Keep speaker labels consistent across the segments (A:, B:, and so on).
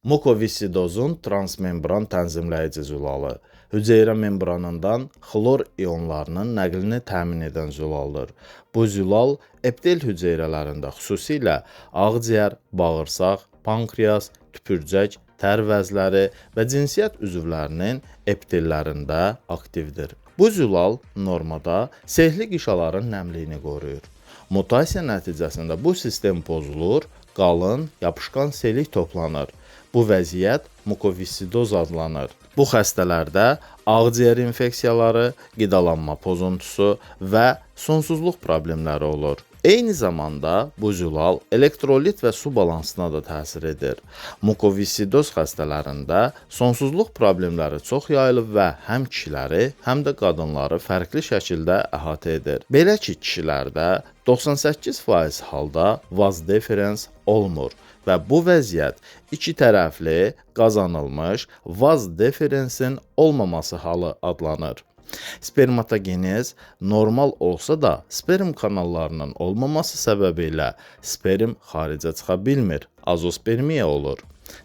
A: Mukovissidozun transmembran tənzimləyici zülalı. Hüceyrə membranından xlor ionlarının nəqlini təmin edən zülaldır. Bu zülal eptel hüceyrələrində, xüsusilə ağciyər, bağırsaq, pankreas, tüpürcək, tər vəzləri və cinsiyyət üzvlərinin eptellərində aktivdir. Bu zülal normada sehli qişaların nəmliyini qoruyur. Mutasiya nəticəsində bu sistem pozulur, qalın, yapışqan selik toplanır. Bu vəziyyət mukovissidoz adlanır. Bu xəstələrdə ağciyər infeksiyaları, qidalanma pozuntusu və sonsuzluq problemləri olur. Eyni zamanda bu zülal elektrolit və su balansına da təsir edir. Mukovissidoz xəstələrində sonsuzluq problemləri çox yayılıb və həm kişiləri, həm də qadınları fərqli şəkildə əhatə edir. Belə ki, kişilərdə 98% halda vaz deferens olmur və bu vəziyyət iki tərəfli qazanılmış vaz deferensin olmaması halı adlanır. Spermatogenez normal olsa da sperm kanallarının olmaması səbəbilə sperm xaricə çıxa bilmir, azospermiya olur.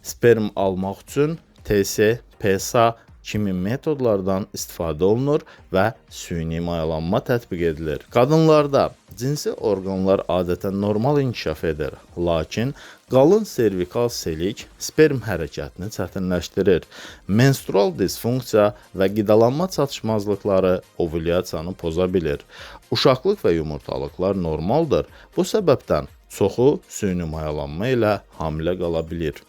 A: Sperm almaq üçün TS, PSA kimi metodlardan istifadə olunur və süni mayalanma tətbiq edilir. Qadınlarda cinsi orqanlar adətən normal inkişaf edir, lakin qalın servikal selik sperm hərəkətini çətinləşdirir. Menstrual disfunksiya və qidalanma çatışmazlıqları ovulyasiyanı poza bilir. Uşaqlıq və yumurtalıqlar normaldır. Bu səbəbdən çoxu süni mayalanma ilə hamilə qala bilir.